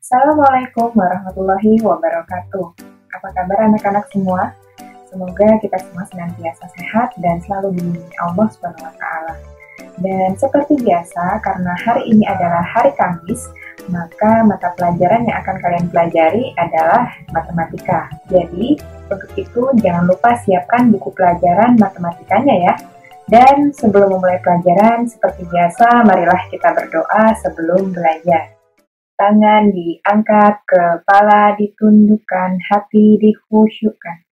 Assalamualaikum warahmatullahi wabarakatuh. Apa kabar anak-anak semua? Semoga kita semua senantiasa sehat dan selalu dilindungi Allah SWT. Dan seperti biasa, karena hari ini adalah hari Kamis, maka mata pelajaran yang akan kalian pelajari adalah matematika. Jadi, untuk itu jangan lupa siapkan buku pelajaran matematikanya ya. Dan sebelum memulai pelajaran, seperti biasa, marilah kita berdoa sebelum belajar. Tangan diangkat, kepala ditundukkan, hati dikhusyukkan.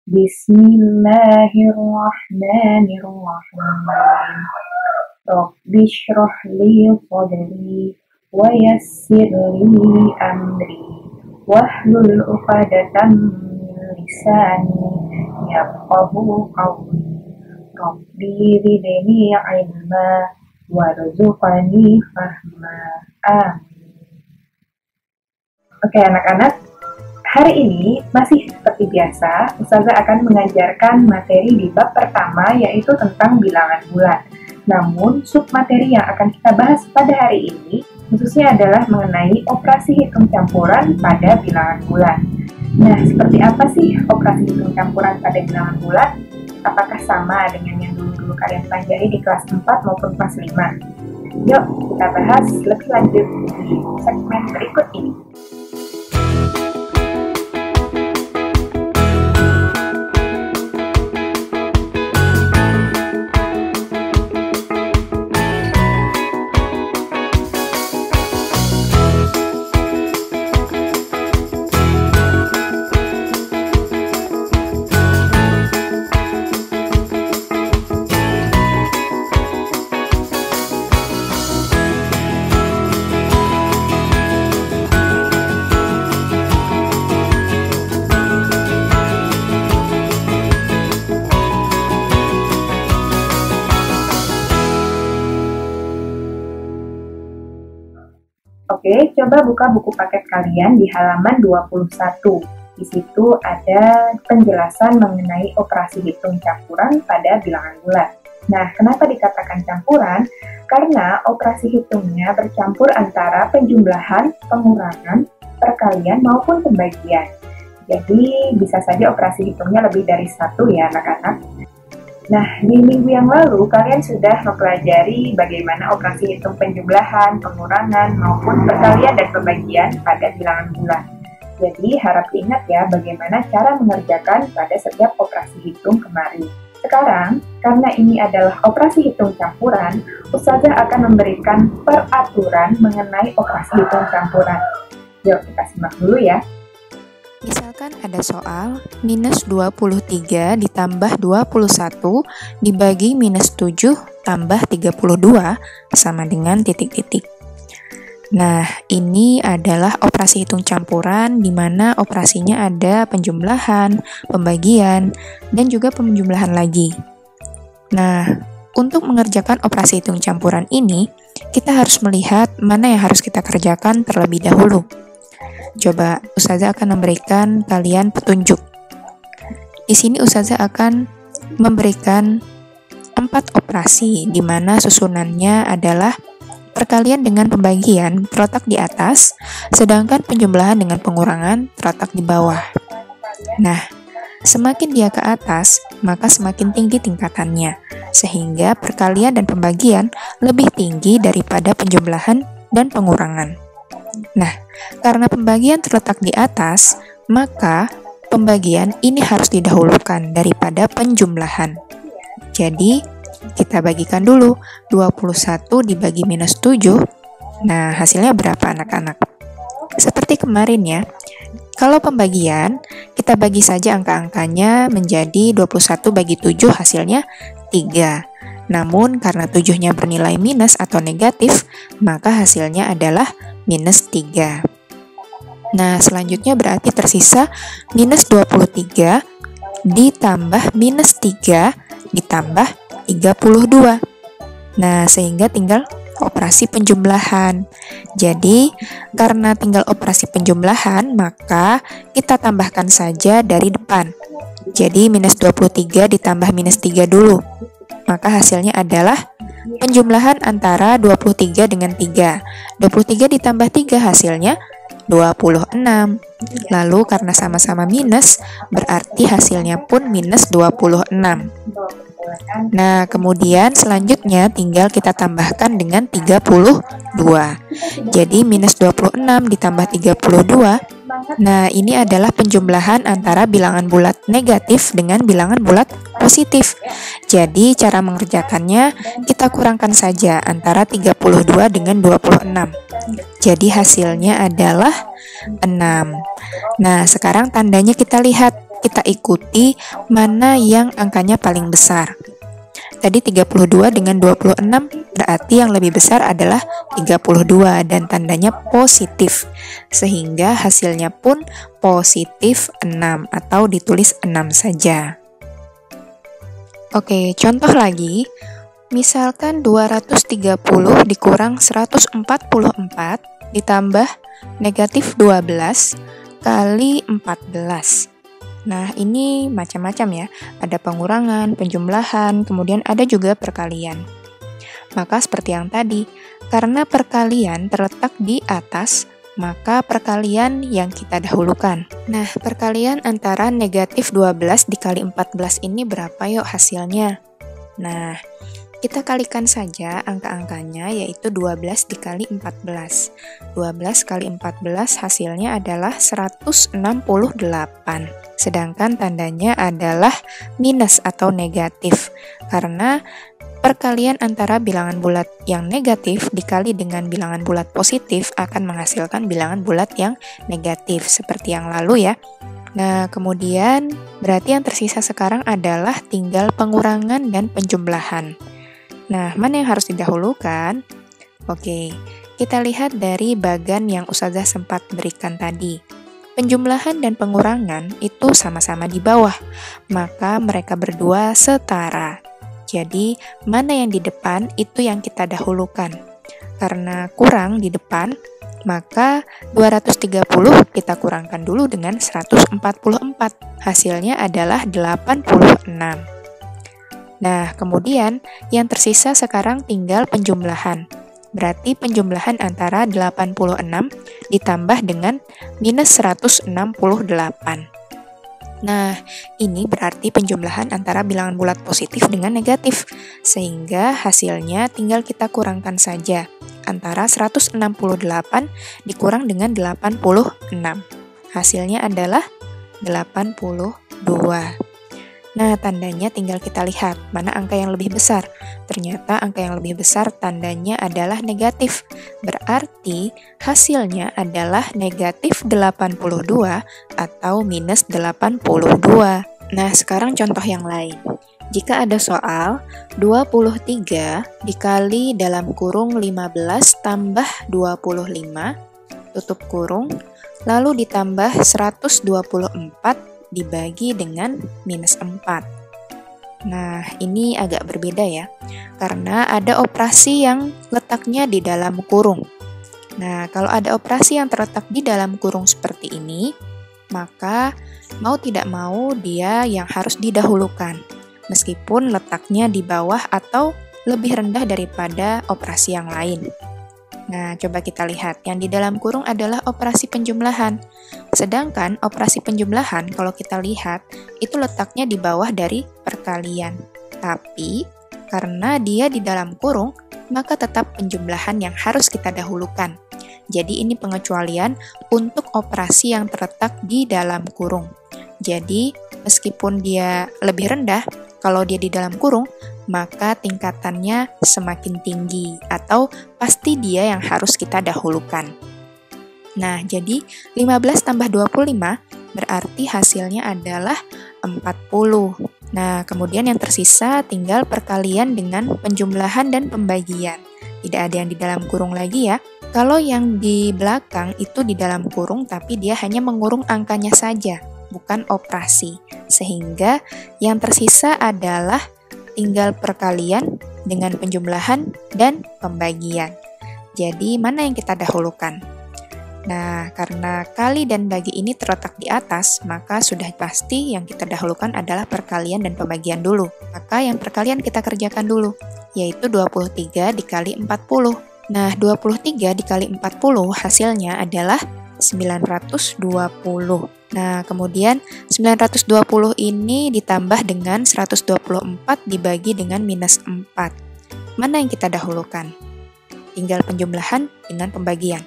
Bismillahirrahmanirrahim. Rabbi shrah li sadri wa yassir li amri wahlul 'uqdatam min lisani yafqahu qawli. Rabbi zidni ilma warzuqni fahma. Amin. Oke anak-anak, hari ini masih seperti biasa, Ustazah akan mengajarkan materi di bab pertama yaitu tentang bilangan bulan. Namun, submateri yang akan kita bahas pada hari ini khususnya adalah mengenai operasi hitung campuran pada bilangan bulan. Nah, seperti apa sih operasi hitung campuran pada bilangan bulan? Apakah sama dengan yang dulu-dulu kalian pelajari di kelas 4 maupun kelas 5? Yuk, kita bahas lebih lanjut di segmen berikut ini. Oke, coba buka buku paket kalian di halaman 21. Di situ ada penjelasan mengenai operasi hitung campuran pada bilangan bulan. Nah, kenapa dikatakan campuran? Karena operasi hitungnya bercampur antara penjumlahan, pengurangan, perkalian, maupun pembagian. Jadi, bisa saja operasi hitungnya lebih dari satu ya anak-anak. Nah, di minggu yang lalu kalian sudah mempelajari bagaimana operasi hitung penjumlahan, pengurangan, maupun perkalian dan pembagian pada bilangan bulan. Jadi, harap diingat ya bagaimana cara mengerjakan pada setiap operasi hitung kemarin. Sekarang, karena ini adalah operasi hitung campuran, Ustazah akan memberikan peraturan mengenai operasi hitung campuran. Yuk, kita simak dulu ya. Misalkan ada soal minus 23 ditambah 21 dibagi minus 7 tambah 32 sama dengan titik-titik. Nah, ini adalah operasi hitung campuran di mana operasinya ada penjumlahan, pembagian, dan juga penjumlahan lagi. Nah, untuk mengerjakan operasi hitung campuran ini, kita harus melihat mana yang harus kita kerjakan terlebih dahulu. Coba Ustazah akan memberikan kalian petunjuk. Di sini Ustazah akan memberikan 4 operasi di mana susunannya adalah perkalian dengan pembagian terletak di atas, sedangkan penjumlahan dengan pengurangan terletak di bawah. Nah, semakin dia ke atas, maka semakin tinggi tingkatannya, sehingga perkalian dan pembagian lebih tinggi daripada penjumlahan dan pengurangan. Nah, karena pembagian terletak di atas, maka pembagian ini harus didahulukan daripada penjumlahan. Jadi, kita bagikan dulu 21 dibagi minus 7. Nah, hasilnya berapa anak-anak? Seperti kemarin ya, kalau pembagian, kita bagi saja angka-angkanya menjadi 21 bagi 7 hasilnya 3. Namun, karena 7-nya bernilai minus atau negatif, maka hasilnya adalah minus 3. Nah, selanjutnya berarti tersisa minus 23 ditambah minus 3 ditambah 32. Nah, sehingga tinggal operasi penjumlahan. Jadi, karena tinggal operasi penjumlahan, maka kita tambahkan saja dari depan. Jadi, minus 23 ditambah minus 3 dulu. Maka hasilnya adalah penjumlahan antara 23 dengan 3. 23 ditambah 3 hasilnya 26. Lalu karena sama-sama minus, berarti hasilnya pun minus 26. Nah, kemudian selanjutnya tinggal kita tambahkan dengan 32. Jadi minus 26 ditambah 32. Nah, ini adalah penjumlahan antara bilangan bulat negatif dengan bilangan bulat positif. Jadi cara mengerjakannya kita kurangkan saja antara 32 dengan 26. Jadi hasilnya adalah 6. Nah, sekarang tandanya kita lihat. Kita ikuti mana yang angkanya paling besar. Tadi 32 dengan 26, berarti yang lebih besar adalah 32 dan tandanya positif. Sehingga hasilnya pun positif 6 atau ditulis 6 saja. Oke, contoh lagi. Misalkan 230 dikurang 144 ditambah negatif 12 kali 14. Nah, ini macam-macam ya. Ada pengurangan, penjumlahan, kemudian ada juga perkalian. Maka seperti yang tadi, karena perkalian terletak di atas, maka perkalian yang kita dahulukan. Nah, perkalian antara negatif 12 dikali 14 ini berapa yuk hasilnya? Nah, kita kalikan saja angka-angkanya, yaitu 12 dikali 14. 12 kali 14 hasilnya adalah 168. Sedangkan tandanya adalah minus atau negatif. Karena perkalian antara bilangan bulat yang negatif dikali dengan bilangan bulat positif akan menghasilkan bilangan bulat yang negatif, seperti yang lalu ya. Nah, kemudian berarti yang tersisa sekarang adalah tinggal pengurangan dan penjumlahan. Nah, mana yang harus didahulukan? Oke, kita lihat dari bagan yang Ustazah sempat berikan tadi. Penjumlahan dan pengurangan itu sama-sama di bawah, maka mereka berdua setara. Jadi, mana yang di depan itu yang kita dahulukan. Karena kurang di depan, maka 230 kita kurangkan dulu dengan 144. Hasilnya adalah 86. Nah, kemudian yang tersisa sekarang tinggal penjumlahan. Berarti penjumlahan antara 86 ditambah dengan minus 168. Nah, ini berarti penjumlahan antara bilangan bulat positif dengan negatif. Sehingga hasilnya tinggal kita kurangkan saja. Antara 168 dikurang dengan 86. Hasilnya adalah 82. Nah, tandanya tinggal kita lihat mana angka yang lebih besar. Ternyata angka yang lebih besar tandanya adalah negatif. Berarti hasilnya adalah negatif 82 atau minus 82. Nah, sekarang contoh yang lain. Jika ada soal 23 dikali dalam kurung 15 tambah 25, tutup kurung, lalu ditambah 124 dibagi dengan minus 4. Nah, ini agak berbeda ya, karena ada operasi yang letaknya di dalam kurung. Nah, kalau ada operasi yang terletak di dalam kurung seperti ini, maka mau tidak mau dia yang harus didahulukan, meskipun letaknya di bawah atau lebih rendah daripada operasi yang lain. Nah, coba kita lihat. Yang di dalam kurung adalah operasi penjumlahan. Sedangkan operasi penjumlahan, kalau kita lihat, itu letaknya di bawah dari perkalian. Tapi, karena dia di dalam kurung, maka tetap penjumlahan yang harus kita dahulukan. Jadi, ini pengecualian untuk operasi yang terletak di dalam kurung. Jadi, meskipun dia lebih rendah, kalau dia di dalam kurung, maka tingkatannya semakin tinggi atau pasti dia yang harus kita dahulukan. Nah, jadi 15 tambah 25 berarti hasilnya adalah 40. Nah, kemudian yang tersisa tinggal perkalian dengan penjumlahan dan pembagian. Tidak ada yang di dalam kurung lagi ya. Kalau yang di belakang itu di dalam kurung tapi dia hanya mengurung angkanya saja, bukan operasi. Sehingga yang tersisa adalah tinggal perkalian dengan penjumlahan dan pembagian. Jadi, mana yang kita dahulukan? Nah, karena kali dan bagi ini terletak di atas, maka sudah pasti yang kita dahulukan adalah perkalian dan pembagian dulu. Maka yang perkalian kita kerjakan dulu, yaitu 23 dikali 40. Nah, 23 dikali 40 hasilnya adalah 920. Nah, kemudian 920 ini ditambah dengan 124 dibagi dengan minus 4. Mana yang kita dahulukan? Tinggal penjumlahan dengan pembagian.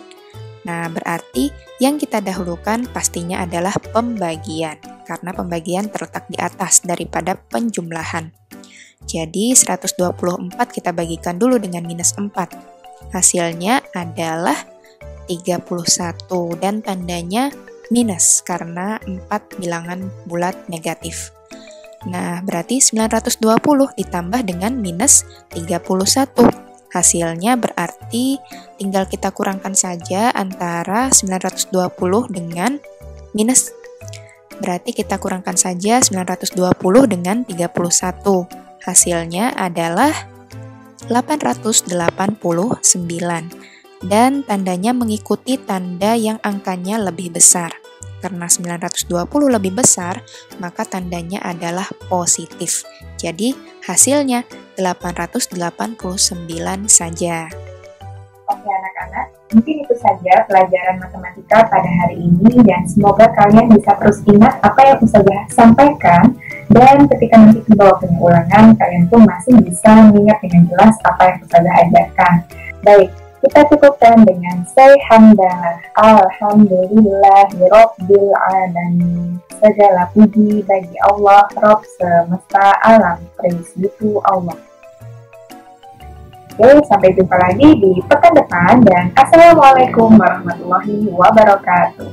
Nah, berarti yang kita dahulukan pastinya adalah pembagian, karena pembagian terletak di atas daripada penjumlahan. Jadi, 124 kita bagikan dulu dengan minus 4. Hasilnya adalah 31 dan tandanya minus karena 4 bilangan bulat negatif. Nah, berarti 920 ditambah dengan minus 31. Hasilnya berarti tinggal kita kurangkan saja antara 920 dengan minus. Berarti kita kurangkan saja 920 dengan 31. Hasilnya adalah 889. Dan tandanya mengikuti tanda yang angkanya lebih besar. Karena 920 lebih besar, maka tandanya adalah positif. Jadi, hasilnya 889 saja. Oke anak-anak, mungkin itu saja pelajaran matematika pada hari ini dan semoga kalian bisa terus ingat apa yang Ustazah sampaikan dan ketika nanti membawa ulangan, kalian pun masih bisa mengingat dengan jelas apa yang Ustazah ajarkan. Baik. Kita cukupkan dengan say hamdalah, alhamdulillahirabbil alamin. Segala puji bagi Allah, Rabb semesta alam. Praise be to Allah. Oke, sampai jumpa lagi di pekan depan dan assalamualaikum warahmatullahi wabarakatuh.